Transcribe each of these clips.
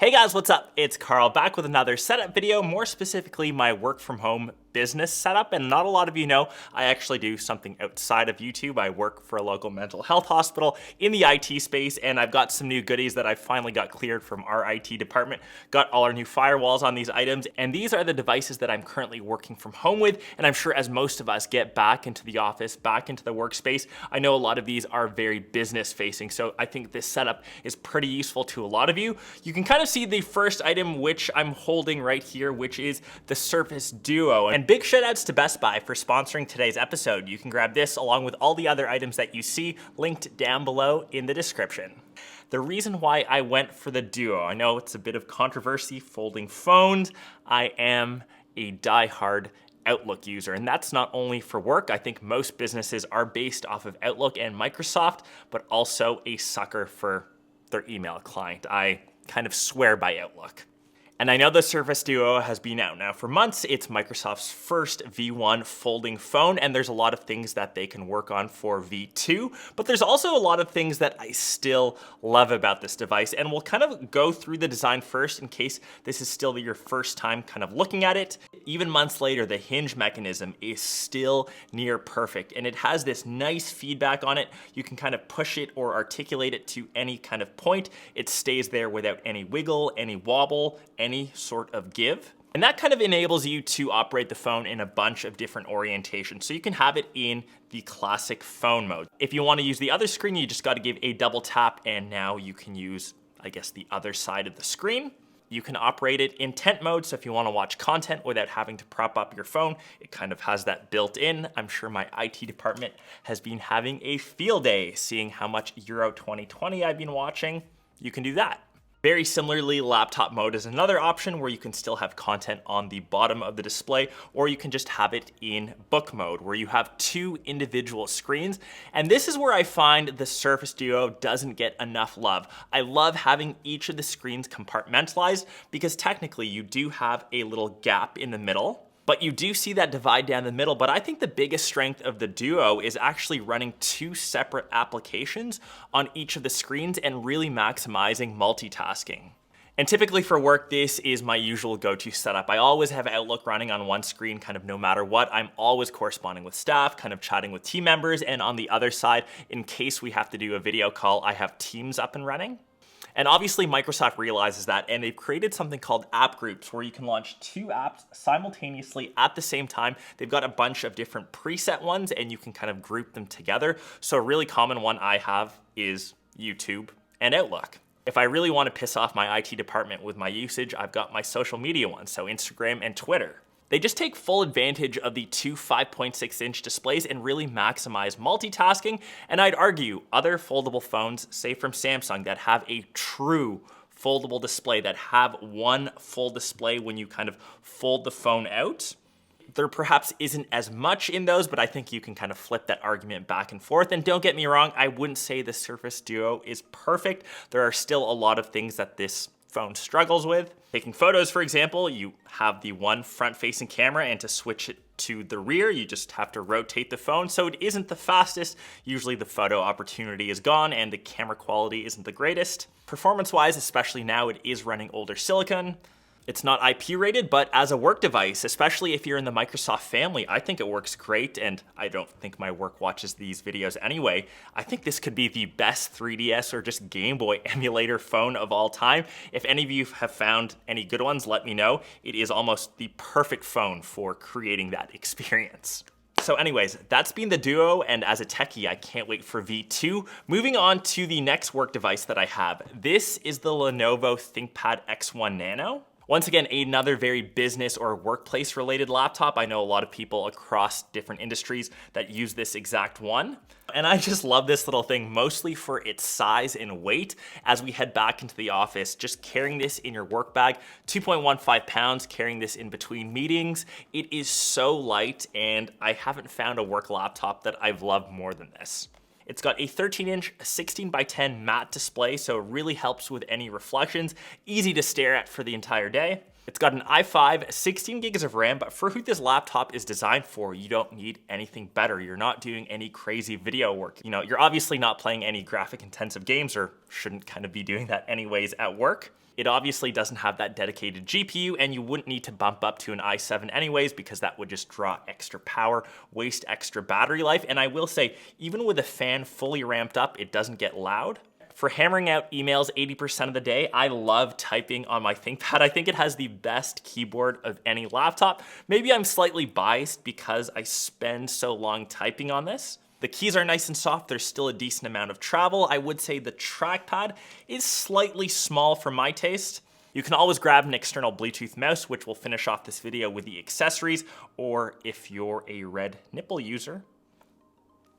Hey guys, what's up? It's Karl back with another setup video, more specifically my work from home business setup. And not a lot of you know, I actually do something outside of YouTube. I work for a local mental health hospital in the IT space, and I've got some new goodies that I finally got cleared from our IT department. Got all our new firewalls on these items, and these are the devices that I'm currently working from home with. And I'm sure as most of us get back into the office, back into the workspace, I know a lot of these are very business facing. So I think this setup is pretty useful to a lot of you. You can kind of see the first item which I'm holding right here, which is the Surface Duo. And big shout outs to Best Buy for sponsoring today's episode. You can grab this along with all the other items that you see linked down below in the description. The reason why I went for the Duo, I know it's a bit of controversy folding phones. I am a diehard Outlook user, and that's not only for work. I think most businesses are based off of Outlook and Microsoft, but also a sucker for their email client. I kind of swear by Outlook. And I know the Surface Duo has been out now for months. It's Microsoft's first V1 folding phone, and there's a lot of things that they can work on for V2, but there's also a lot of things that I still love about this device, and we'll kind of go through the design first in case this is still your first time kind of looking at it. Even months later, the hinge mechanism is still near perfect, and it has this nice feedback on it. You can kind of push it or articulate it to any kind of point. It stays there without any wiggle, any wobble, any sort of give. And that kind of enables you to operate the phone in a bunch of different orientations. So you can have it in the classic phone mode. If you want to use the other screen, you just got to give a double tap, and now you can use, I guess, the other side of the screen. You can operate it in tent mode, so if you want to watch content without having to prop up your phone, it kind of has that built in. I'm sure my IT department has been having a field day seeing how much Euro 2020 I've been watching. You can do that. Very similarly, laptop mode is another option where you can still have content on the bottom of the display, or you can just have it in book mode where you have two individual screens. And this is where I find the Surface Duo doesn't get enough love. I love having each of the screens compartmentalized because technically you do have a little gap in the middle. But you do see that divide down the middle. But I think the biggest strength of the Duo is actually running two separate applications on each of the screens and really maximizing multitasking. And typically for work, this is my usual go-to setup. I always have Outlook running on one screen, kind of no matter what. I'm always corresponding with staff, kind of chatting with team members. And on the other side, in case we have to do a video call, I have Teams up and running. And obviously Microsoft realizes that, and they've created something called app groups where you can launch two apps simultaneously at the same time. They've got a bunch of different preset ones and you can kind of group them together. So a really common one I have is YouTube and Outlook. If I really want to piss off my IT department with my usage, I've got my social media ones, so Instagram and Twitter. They just take full advantage of the two 5.6-inch displays and really maximize multitasking. And I'd argue other foldable phones, say from Samsung, that have a true foldable display, that have one full display when you kind of fold the phone out, there perhaps isn't as much in those, but I think you can kind of flip that argument back and forth. And don't get me wrong, I wouldn't say the Surface Duo is perfect. There are still a lot of things that this phone struggles with. Taking photos, for example, you have the one front-facing camera, and to switch it to the rear, you just have to rotate the phone, so it isn't the fastest. Usually the photo opportunity is gone and the camera quality isn't the greatest. Performance-wise, especially now, it is running older silicon. It's not IP rated, but as a work device, especially if you're in the Microsoft family, I think it works great, and I don't think my work watches these videos anyway. I think this could be the best 3DS or just Game Boy emulator phone of all time. If any of you have found any good ones, let me know. It is almost the perfect phone for creating that experience. So anyways, that's been the Duo, and as a techie, I can't wait for V2. Moving on to the next work device that I have. This is the Lenovo ThinkPad X1 Nano. Once again, another very business or workplace related laptop. I know a lot of people across different industries that use this exact one. And I just love this little thing, mostly for its size and weight. As we head back into the office, just carrying this in your work bag, 2.15 pounds, carrying this in between meetings. It is so light, and I haven't found a work laptop that I've loved more than this. It's got a 13-inch 16:10 matte display, so it really helps with any reflections. Easy to stare at for the entire day. It's got an i5, 16 gigs of RAM, but for who this laptop is designed for, you don't need anything better. You're not doing any crazy video work. You know, you're obviously not playing any graphic intensive games, or shouldn't kind of be doing that anyways at work. It obviously doesn't have that dedicated GPU, and you wouldn't need to bump up to an i7 anyways, because that would just draw extra power, waste extra battery life. And I will say, even with a fan fully ramped up, it doesn't get loud. For hammering out emails 80% of the day, I love typing on my ThinkPad. I think it has the best keyboard of any laptop. Maybe I'm slightly biased because I spend so long typing on this. The keys are nice and soft. There's still a decent amount of travel. I would say the trackpad is slightly small for my taste. You can always grab an external Bluetooth mouse, which will finish off this video with the accessories, or if you're a red nipple user,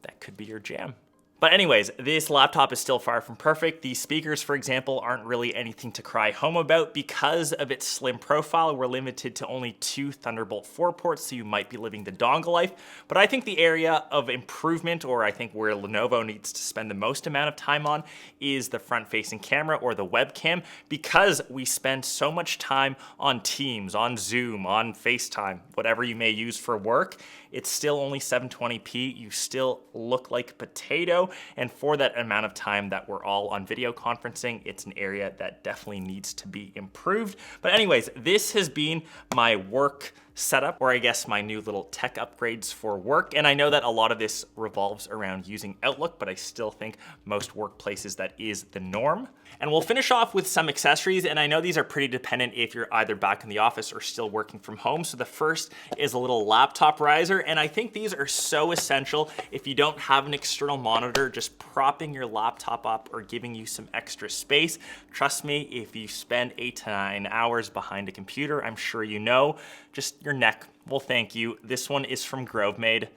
that could be your jam. But anyways, this laptop is still far from perfect. These speakers, for example, aren't really anything to cry home about. Because of its slim profile, we're limited to only 2 Thunderbolt 4 ports, so you might be living the dongle life. But I think the area of improvement, or I think where Lenovo needs to spend the most amount of time on, is the front-facing camera or the webcam, because we spend so much time on Teams, on Zoom, on FaceTime, whatever you may use for work. It's still only 720p. You still look like a potato. And for that amount of time that we're all on video conferencing, it's an area that definitely needs to be improved. But anyways, this has been my work setup, or I guess my new little tech upgrades for work. And I know that a lot of this revolves around using Outlook, but I still think most workplaces that is the norm. And we'll finish off with some accessories, and I know these are pretty dependent if you're either back in the office or still working from home. So the first is a little laptop riser, and I think these are so essential if you don't have an external monitor, just propping your laptop up or giving you some extra space. Trust me, if you spend 8 to 9 hours behind a computer, I'm sure you know, just your neck will thank you. This one is from GroveMade.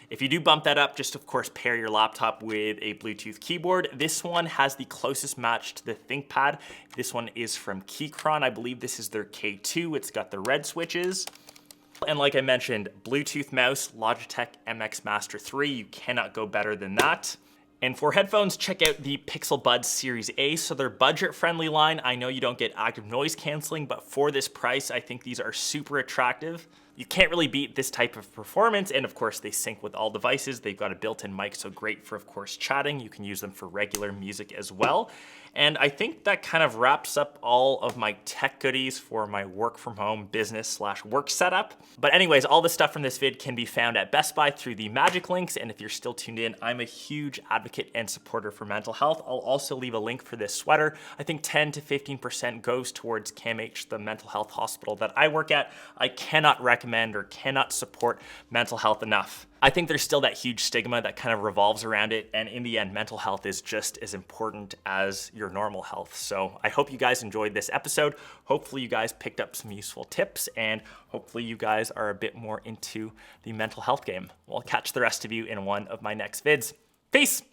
If you do bump that up, just of course pair your laptop with a Bluetooth keyboard. This one has the closest match to the ThinkPad. This one is from Keychron. I believe this is their K2. It's got the red switches. And like I mentioned, Bluetooth mouse, Logitech MX Master 3. You cannot go better than that. And for headphones, check out the Pixel Buds Series A. So they're budget-friendly line. I know you don't get active noise canceling, but for this price, I think these are super attractive. You can't really beat this type of performance, and of course they sync with all devices. They've got a built-in mic, so great for, of course, chatting. You can use them for regular music as well. And I think that kind of wraps up all of my tech goodies for my work from home business/work setup. But anyways, all the stuff from this vid can be found at Best Buy through the magic links. And if you're still tuned in, I'm a huge advocate and supporter for mental health. I'll also leave a link for this sweater. I think 10 to 15% goes towards CAMH, the mental health hospital that I work at. I cannot recommend or cannot support mental health enough. I think there's still that huge stigma that kind of revolves around it. And in the end, mental health is just as important as your normal health. So I hope you guys enjoyed this episode. Hopefully you guys picked up some useful tips, and hopefully you guys are a bit more into the mental health game. Well, I'll catch the rest of you in one of my next vids. Peace.